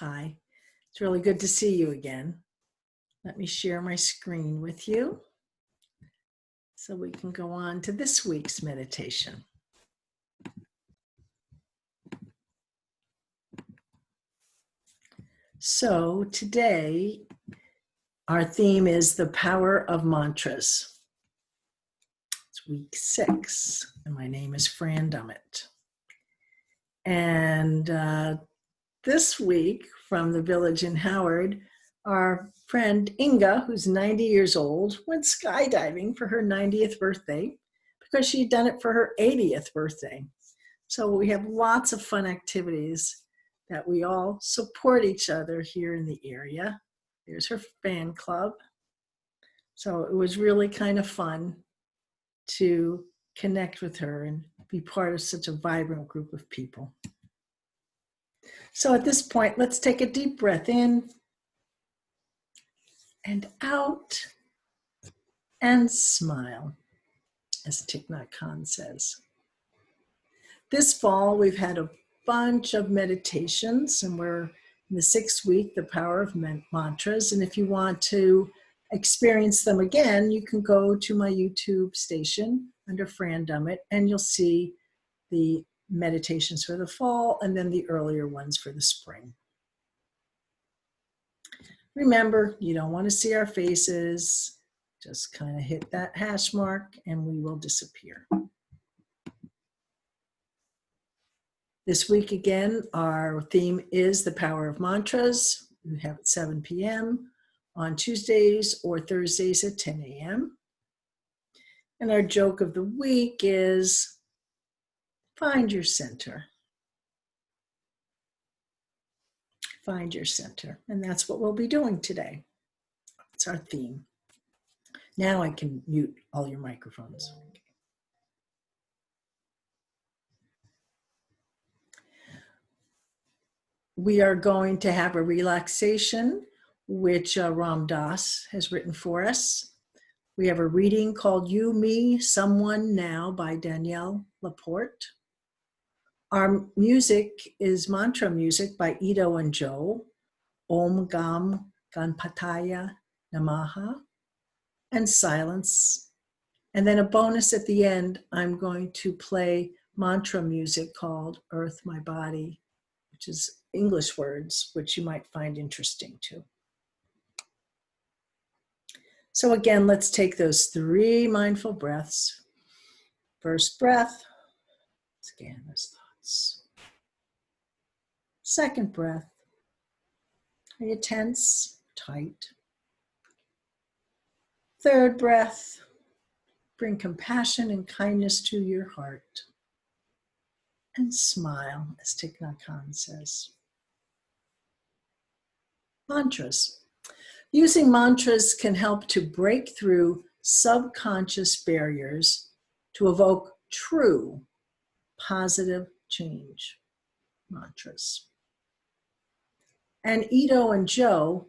Hi, it's really good to see you again. Let me share my screen with you so we can go on to this week's meditation. So today, our theme is the power of mantras. It's week 6, and my name is Fran Dummett. And this week, from the village in Howard, our friend Inga, who's 90 years old, went skydiving for her 90th birthday because she had done it for her 80th birthday. So we have lots of fun activities that we all support each other here in the area. There's her fan club. So it was really kind of fun to connect with her and be part of such a vibrant group of people. So at this point, let's take a deep breath in and out and smile, as Thich Nhat Hanh says. This fall, we've had a bunch of meditations, and we're in the 6th week, the power of mantras. And if you want to experience them again, you can go to my YouTube station under Fran Dummett, and you'll see the meditations for the fall and then the earlier ones for the spring. Remember, you don't want to see our faces. Just kind of hit that hash mark and we will disappear. This week again, our theme is the power of mantras. We have at 7 p.m. on Tuesdays or Thursdays at 10 a.m. And our joke of the week is find your center. Find your center. And that's what we'll be doing today. It's our theme. Now I can mute all your microphones. We are going to have a relaxation, which Ram Dass has written for us. We have a reading called You, Me, Someone Now by Danielle Laporte. Our music is mantra music by Ido and Joe, Om Gam Ganpataya Namaha, and silence. And then a bonus at the end, I'm going to play mantra music called Earth My Body, which is English words, which you might find interesting too. So again, let's take those 3 mindful breaths. First breath, scan those thoughts. Second breath, are you tense, tight? Third breath, bring compassion and kindness to your heart. And smile, as Thich Nhat Hanh says. Mantras. Using mantras can help to break through subconscious barriers to evoke true positive change. Mantras. And Ido and Joe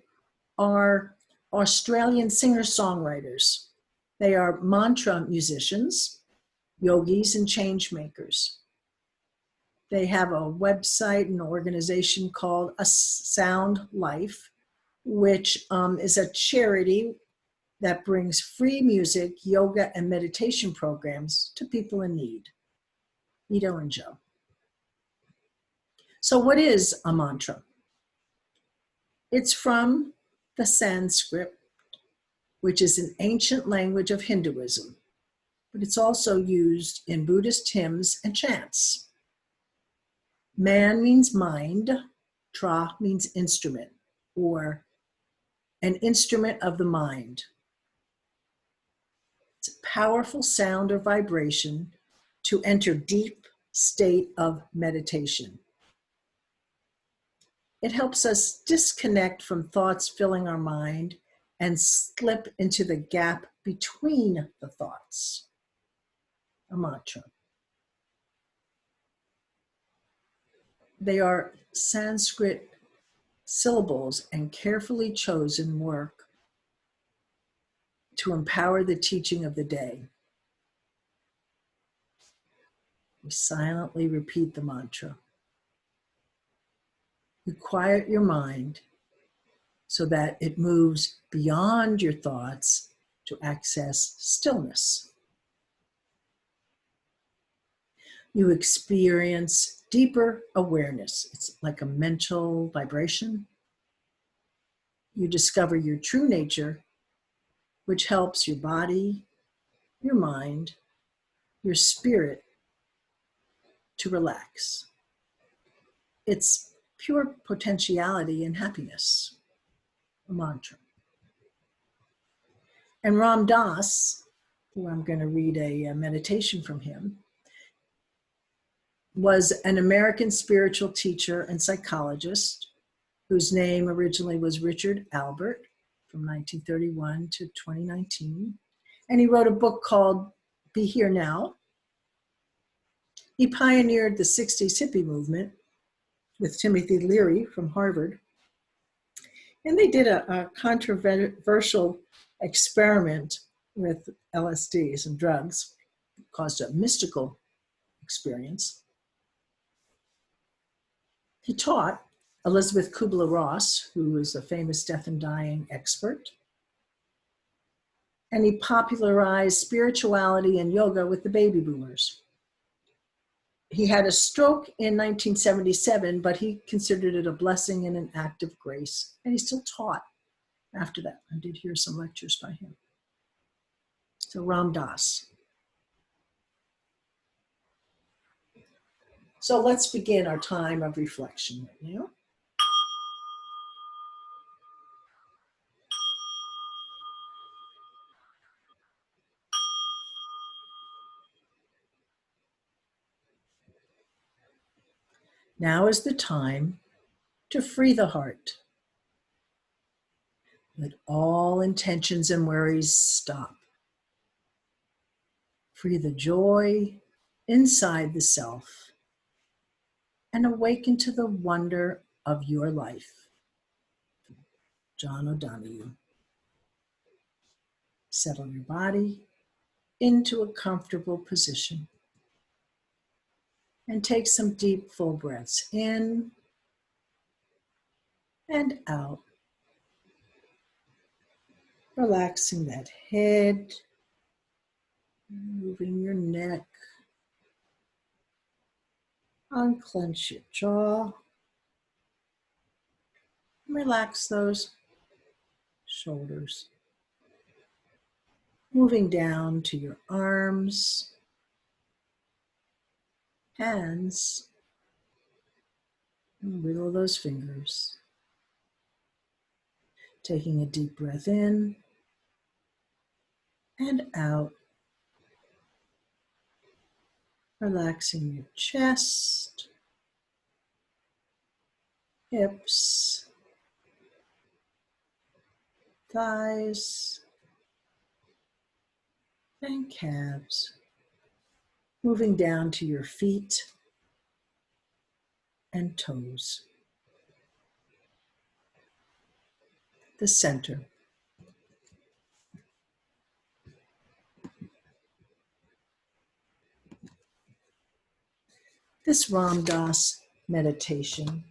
are Australian singer-songwriters. They are mantra musicians, yogis, and change makers. They have a website and organization called A Sound Life, which is a charity that brings free music, yoga, and meditation programs to people in need. Ido and Joe. So what is a mantra? It's from the Sanskrit, which is an ancient language of Hinduism, but it's also used in Buddhist hymns and chants. Man means mind, tra means instrument, or an instrument of the mind. It's a powerful sound or vibration to enter deep state of meditation. It helps us disconnect from thoughts filling our mind and slip into the gap between the thoughts. A mantra. They are Sanskrit syllables and carefully chosen work to empower the teaching of the day. We silently repeat the mantra. You quiet your mind so that it moves beyond your thoughts to access stillness. You experience deeper awareness. It's like a mental vibration. You discover your true nature, which helps your body, your mind, your spirit to relax. It's pure potentiality and happiness, a mantra. And Ram Dass, who I'm going to read a meditation from him, was an American spiritual teacher and psychologist whose name originally was Richard Albert from 1931 to 2019. And he wrote a book called Be Here Now. He pioneered the 60s hippie movement with Timothy Leary from Harvard. And they did a controversial experiment with LSD, some drugs, caused a mystical experience. He taught Elizabeth Kubler-Ross, who is a famous death and dying expert, and he popularized spirituality and yoga with the baby boomers. He had a stroke in 1977, but he considered it a blessing and an act of grace, and he still taught after that. I did hear some lectures by him. So Ram Dass. So let's begin our time of reflection right now. Now is the time to free the heart. Let all intentions and worries stop. Free the joy inside the self and awaken to the wonder of your life. John O'Donohue. Settle your body into a comfortable position and take some deep, full breaths in and out. Relaxing that head, moving your neck, unclench your jaw, relax those shoulders. Moving down to your arms, hands, and wiggle those fingers. Taking a deep breath in and out. Relaxing your chest, hips, thighs, and calves. Moving down to your feet and toes. The center. This Ram Dass meditation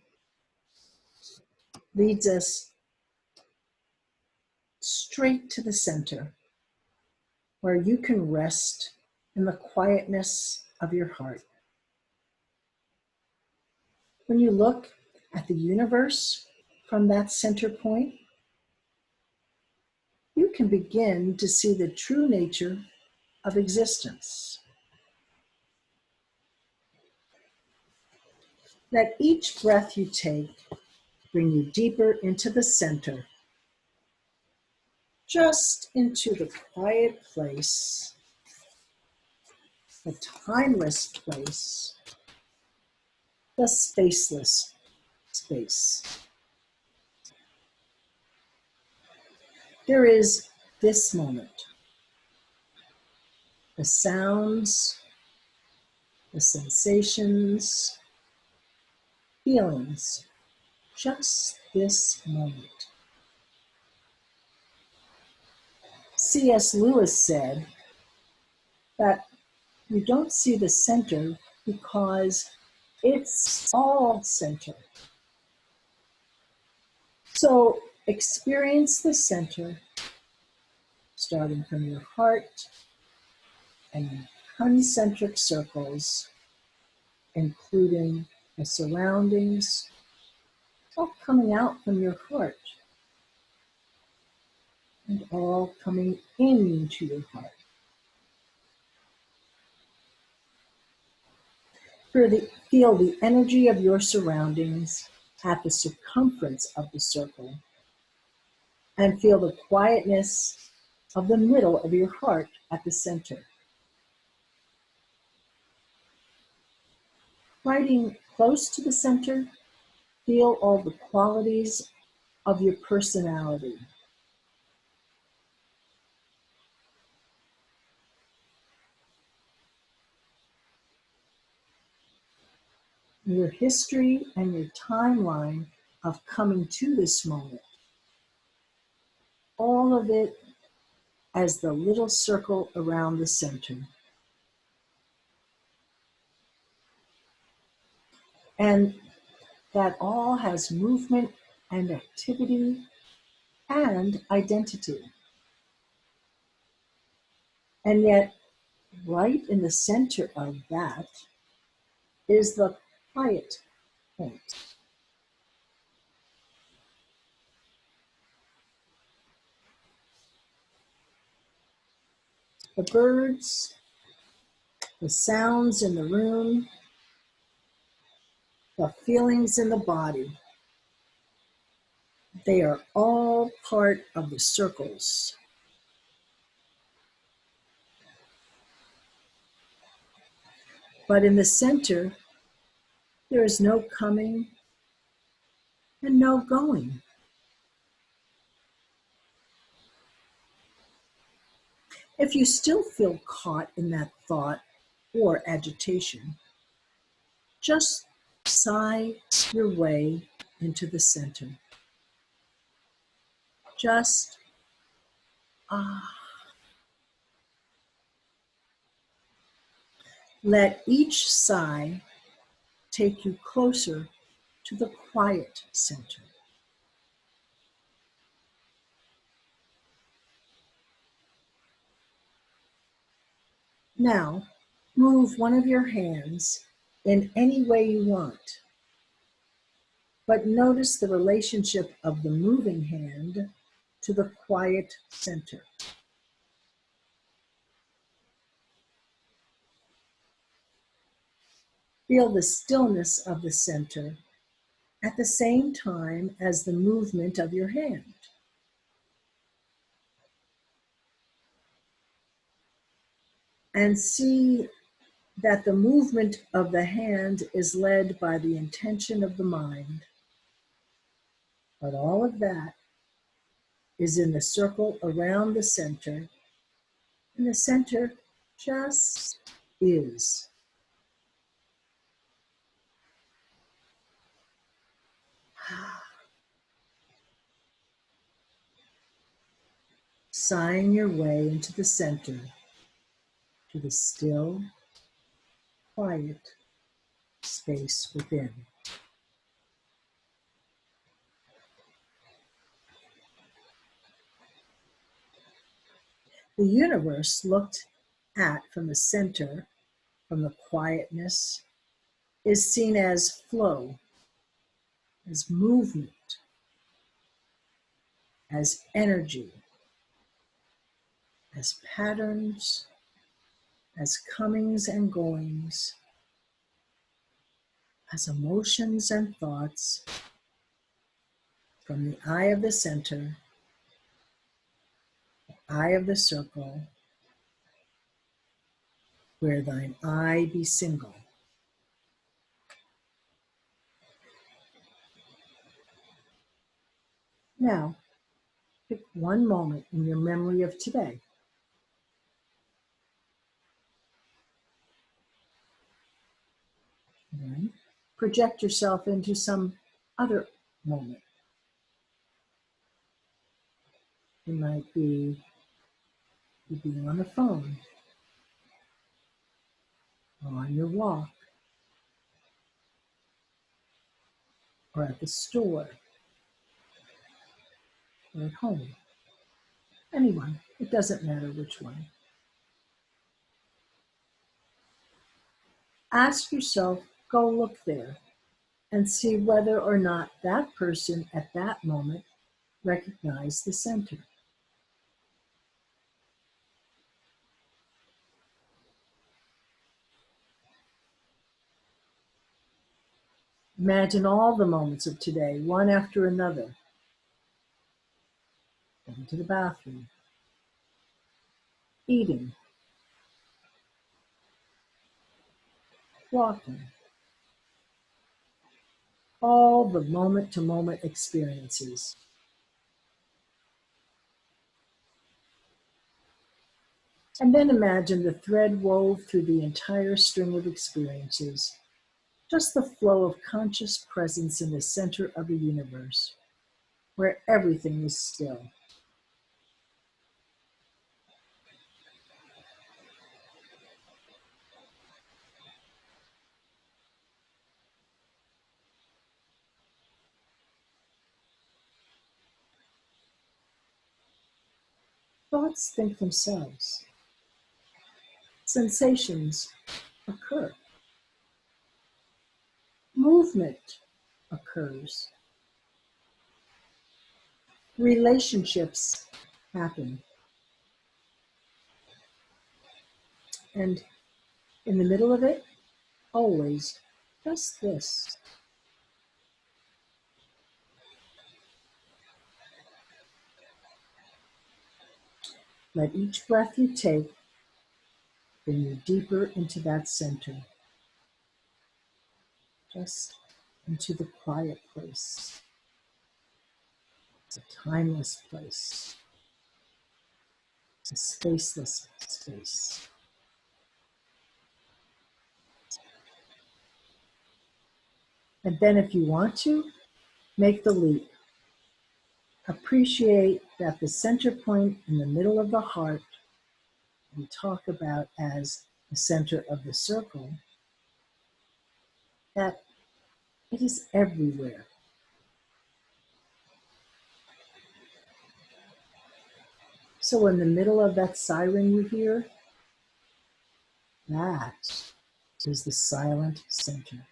leads us straight to the center, where you can rest in the quietness of your heart. When you look at the universe from that center point, you can begin to see the true nature of existence. Let each breath you take bring you deeper into the center, just into the quiet place, the timeless place, the spaceless space. There is this moment, the sounds, the sensations, feelings, just this moment. C.S. Lewis said that you don't see the center because it's all center. So experience the center starting from your heart and concentric circles, including the surroundings, all coming out from your heart and all coming into your heart. Feel the energy of your surroundings at the circumference of the circle, and feel the quietness of the middle of your heart at the center. Riding close to the center, feel all the qualities of your personality. Your history and your timeline of coming to this moment. All of it as the little circle around the center. And that all has movement and activity and identity. And yet, right in the center of that is the quiet point. The birds, the sounds in the room, the feelings in the body, they are all part of the circles. But in the center, there is no coming and no going. If you still feel caught in that thought or agitation, just sigh your way into the center. Just ah. Let each sigh take you closer to the quiet center. Now, move one of your hands in any way you want, but notice the relationship of the moving hand to the quiet center. Feel the stillness of the center at the same time as the movement of your hand. And see that the movement of the hand is led by the intention of the mind. But all of that is in the circle around the center, and the center just is. Sighing your way into the center, to the still, quiet space within. The universe looked at from the center, from the quietness, is seen as flow, as movement, as energy, as patterns, as comings and goings, as emotions and thoughts, from the eye of the center, eye of the circle, where thine eye be single. Now, pick one moment in your memory of today. Then project yourself into some other moment. It might be you being on the phone, or on your walk, or at the store, or at home. Anyone, it doesn't matter which one. Ask yourself, go look there and see whether or not that person at that moment recognized the center. Imagine all the moments of today, one after another. Going to the bathroom, eating, walking, all the moment to moment experiences. And then imagine the thread wove through the entire string of experiences, just the flow of conscious presence in the center of the universe, where everything is still. Thoughts think themselves. Sensations occur. Movement occurs. Relationships happen. And in the middle of it, always just this. Let each breath you take bring you deeper into that center, just into the quiet place. It's a timeless place, a spaceless space. And then if you want to, make the leap. Appreciate that the center point in the middle of the heart we talk about as the center of the circle, that it is everywhere. So in the middle of that siren you hear, that is the silent center.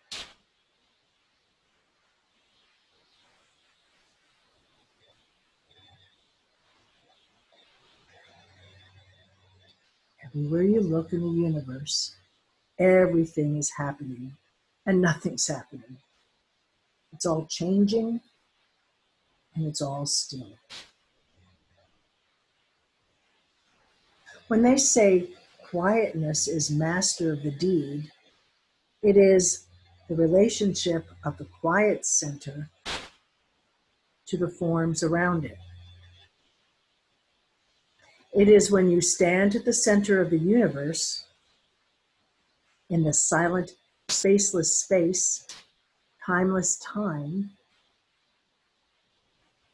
Everywhere you look in the universe, everything is happening and nothing's happening. It's all changing and it's all still. When they say quietness is master of the deed, it is the relationship of the quiet center to the forms around it. It is when you stand at the center of the universe, in the silent, spaceless space, timeless time,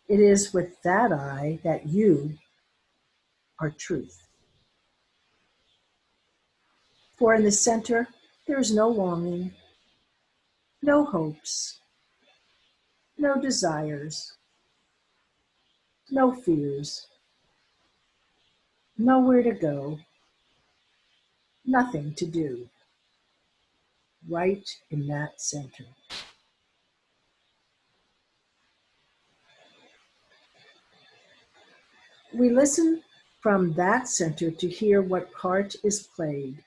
it is with that eye that you are truth. For in the center, there is no longing, no hopes, no desires, no fears, nowhere to go, nothing to do, right in that center. We listen from that center to hear what part is played.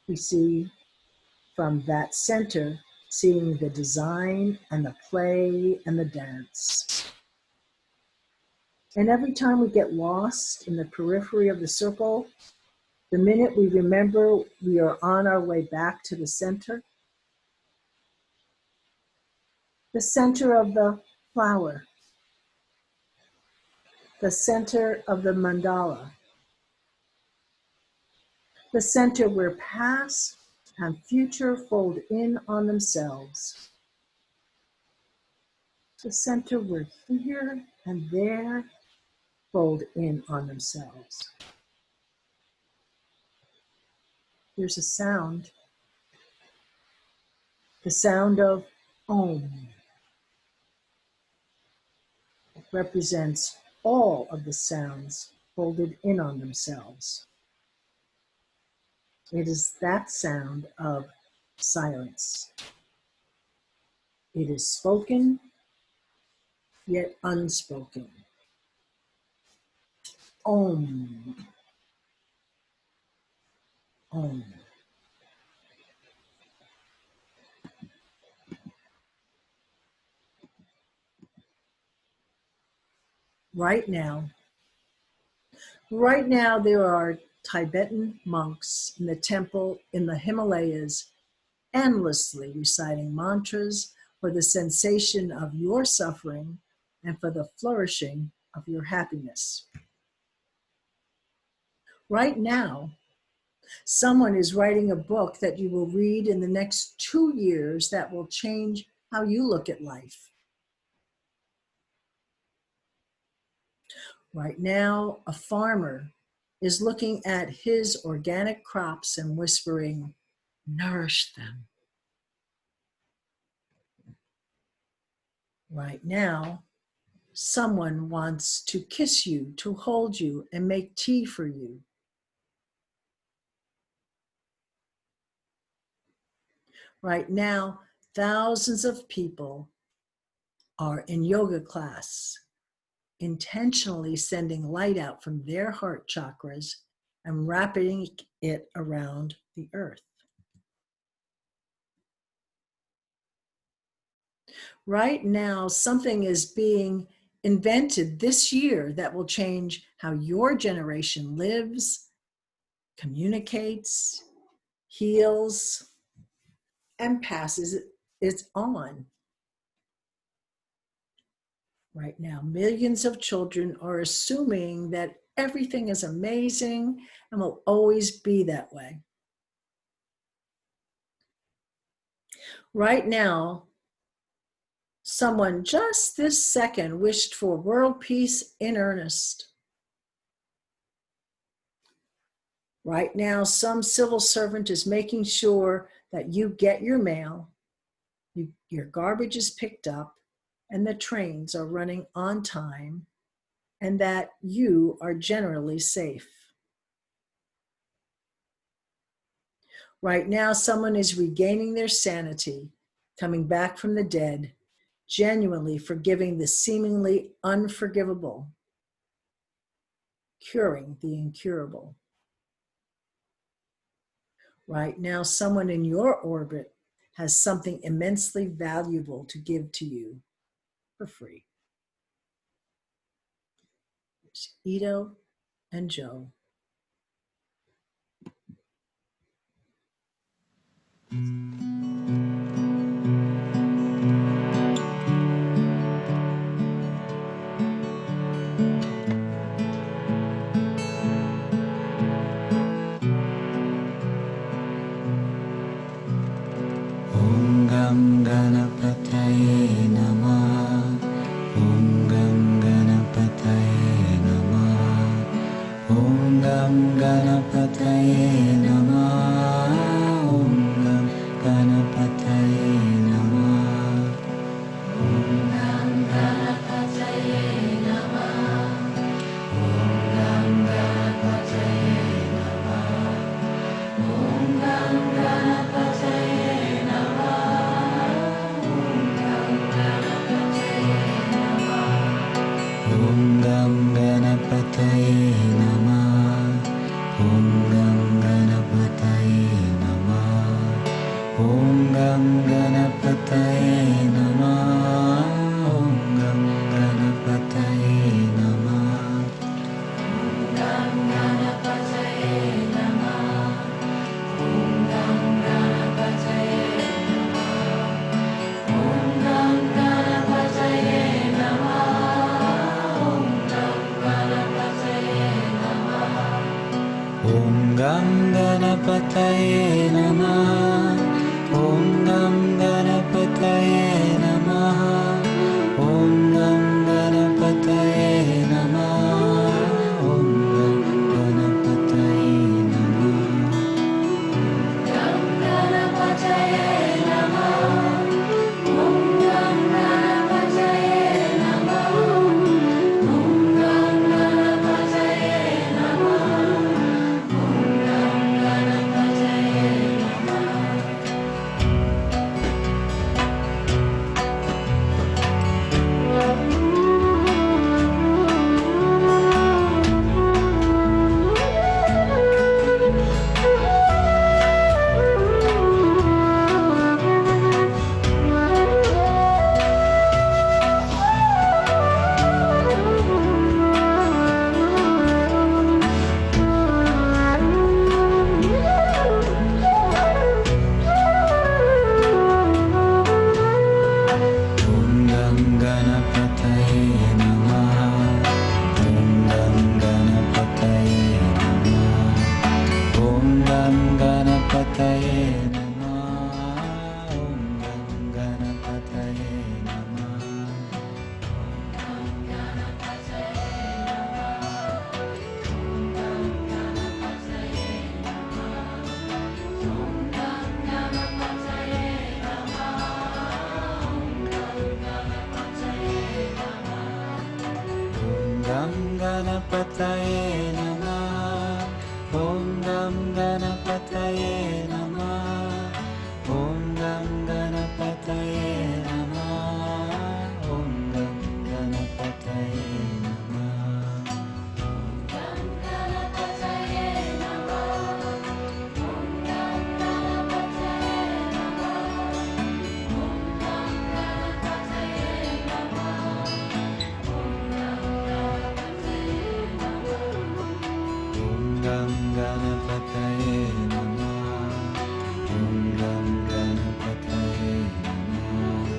We see from that center, seeing the design and the play and the dance. And every time we get lost in the periphery of the circle, the minute we remember we are on our way back to the center of the flower, the center of the mandala, the center where past and future fold in on themselves, the center where here and there fold in on themselves. There's a sound, the sound of Om. represents all of the sounds folded in on themselves. It is that sound of silence. It is spoken, yet unspoken. Om. Om. Right now, there are Tibetan monks in the temple in the Himalayas endlessly reciting mantras for the cessation of your suffering and for the flourishing of your happiness. Right now, someone is writing a book that you will read in the next 2 years that will change how you look at life. Right now, a farmer is looking at his organic crops and whispering, "Nourish them." Right now, someone wants to kiss you, to hold you, and make tea for you. Right now, thousands of people are in yoga class, intentionally sending light out from their heart chakras and wrapping it around the earth. Right now, something is being invented this year that will change how your generation lives, communicates, heals, and passes it on. Right now, millions of children are assuming that everything is amazing and will always be that way. Right now, someone just this second wished for world peace in earnest. Right now, some civil servant is making sure that you get your mail, your garbage is picked up, and the trains are running on time, and that you are generally safe. Right now, someone is regaining their sanity, coming back from the dead, genuinely forgiving the seemingly unforgivable, curing the incurable. Right now, someone in your orbit has something immensely valuable to give to you for free. It's Ito and Joe. Om Gam Ganapataye Namah. Om Gam Ganapataye Namah. Om Gam Ganapataye Namah. Om Gam Ganapataye Namah. Om Gam Ganapataye Namah. Om Gam Ganapataye Namah. Om Gam Ganapataye Namah. Om Gam Ganapataye Namah. Om Gam Ganapataye Namah. Gam Ganapataye Namah. Om Gam Ganapataye Namah.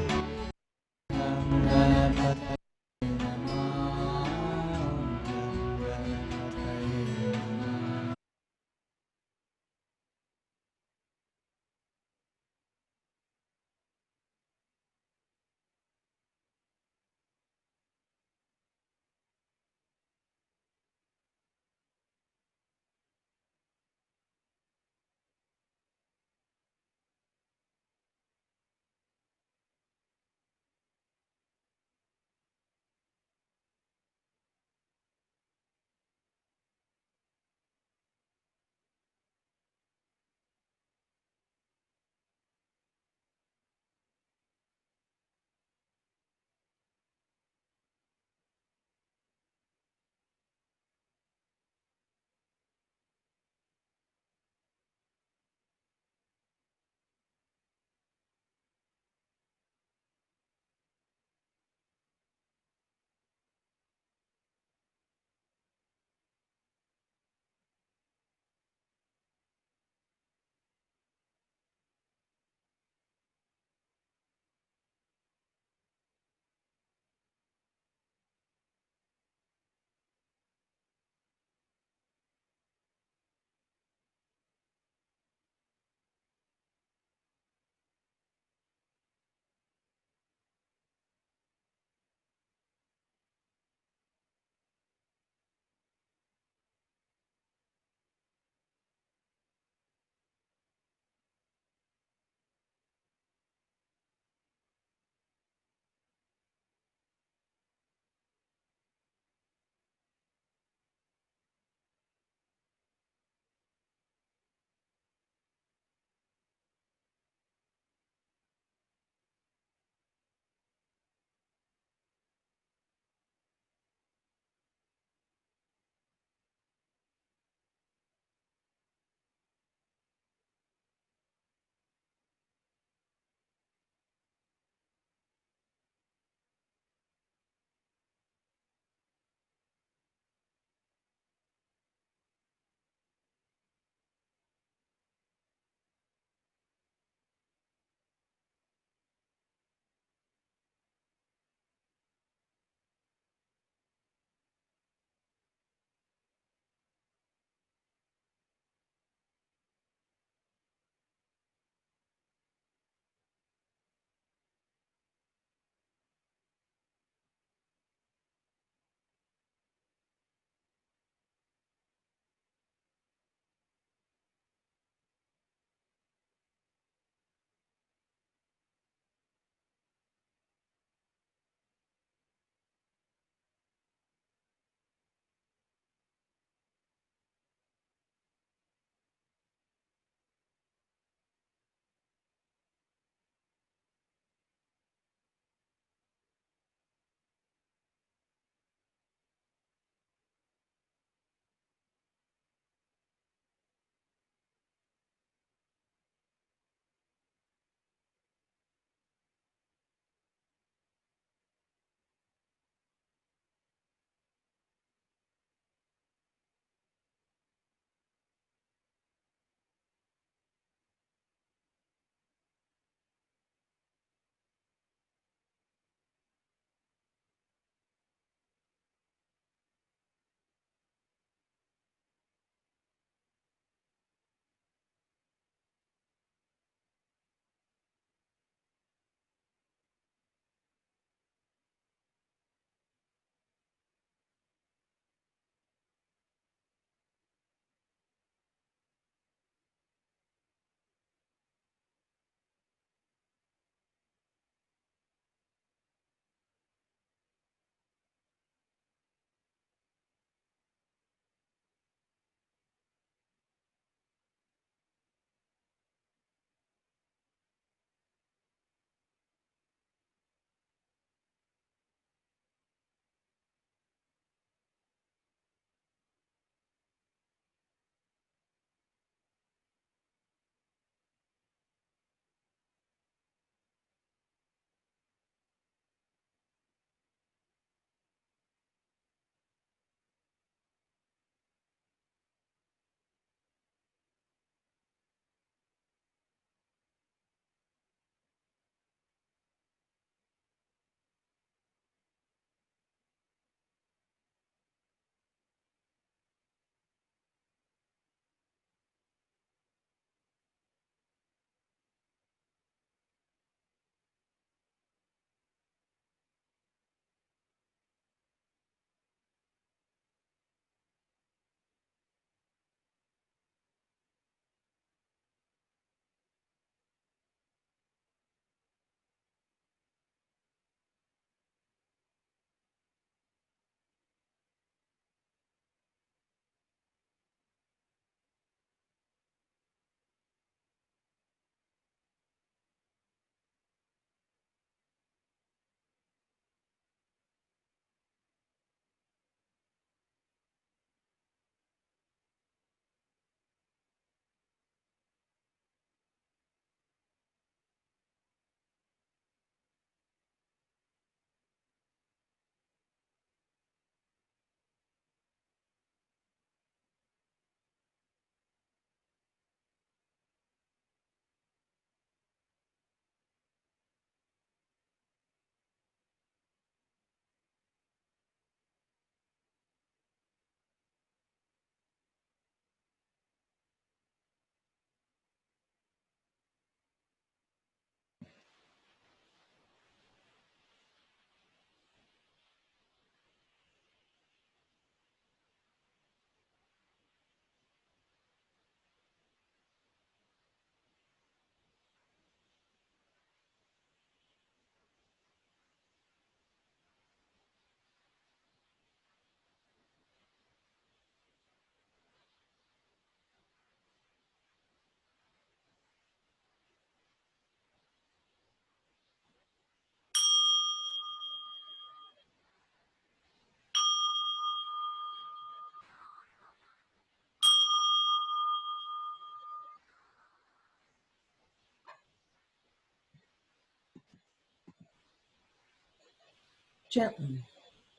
Gently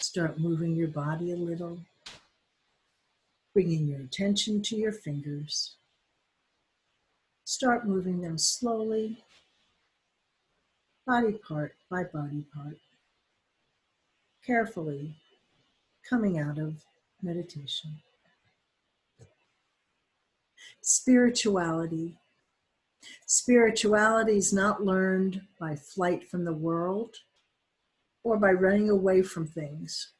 start moving your body a little, bringing your attention to your fingers. Start moving them slowly, body part by body part, carefully coming out of meditation. Spirituality. Spirituality is not learned by flight from the world or by running away from things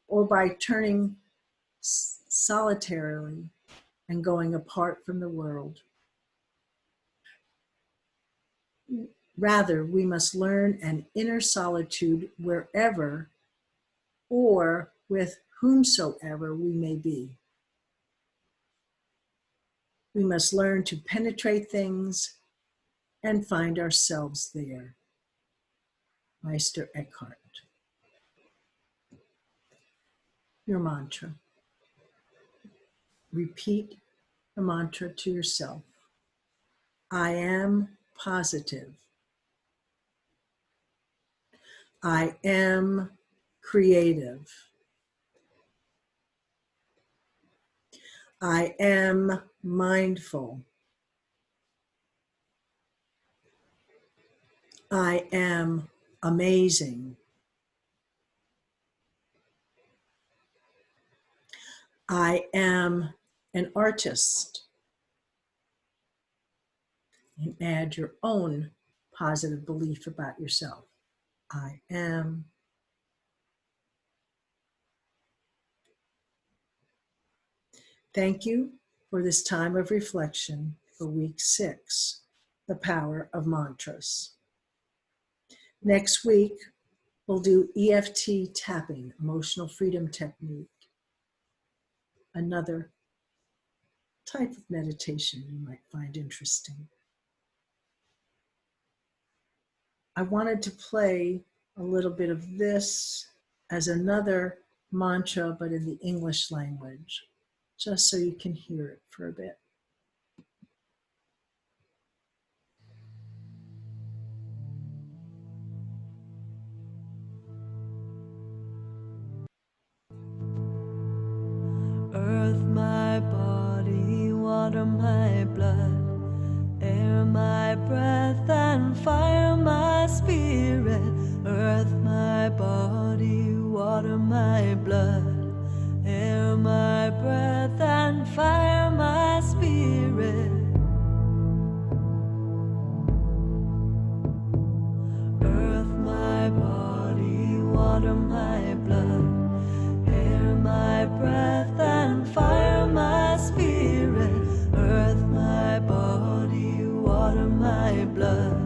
or by turning solitarily and going apart from the world. Rather, we must learn an inner solitude wherever or with whomsoever we may be. We must learn to penetrate things and find ourselves there. Meister Eckhart. Your mantra. Repeat the mantra to yourself. I am positive. I am creative. I am mindful. I am amazing. I am an artist. And add your own positive belief about yourself. I am. Thank you for this time of reflection for week 6, the power of mantras. Next week, we'll do EFT tapping, emotional freedom technique, another type of meditation you might find interesting. I wanted to play a little bit of this as another mantra, but in the English language, just so you can hear it for a bit. Earth, my body, water, my blood, air, my breath, and fire, my spirit. Earth, my body, water, my blood, air, my breath, and fire, my spirit. Earth, my body, water, my blood, air, my breath, and fire, my spirit. Earth, my body, water, my blood,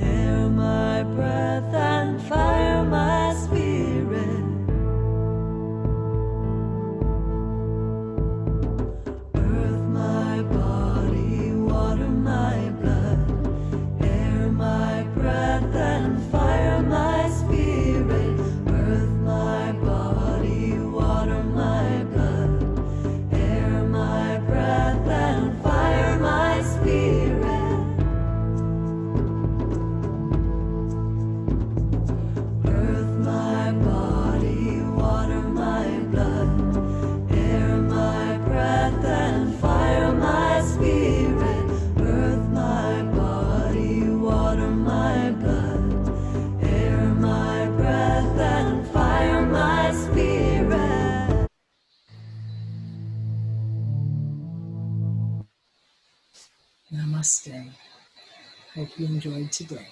air, my breath, and fire, my spirit. Earth, my body, water, my blood, air, my breath, and fire, my spirit. Earth, my body, water, my blood, air, my breath, and fire, my spirit. Earth, my body, water, my blood, air, my breath, and fire, my spirit. Earth, my body, water, my blood, air, my breath, and fire, my spirit. Namaste. Hope you enjoyed today.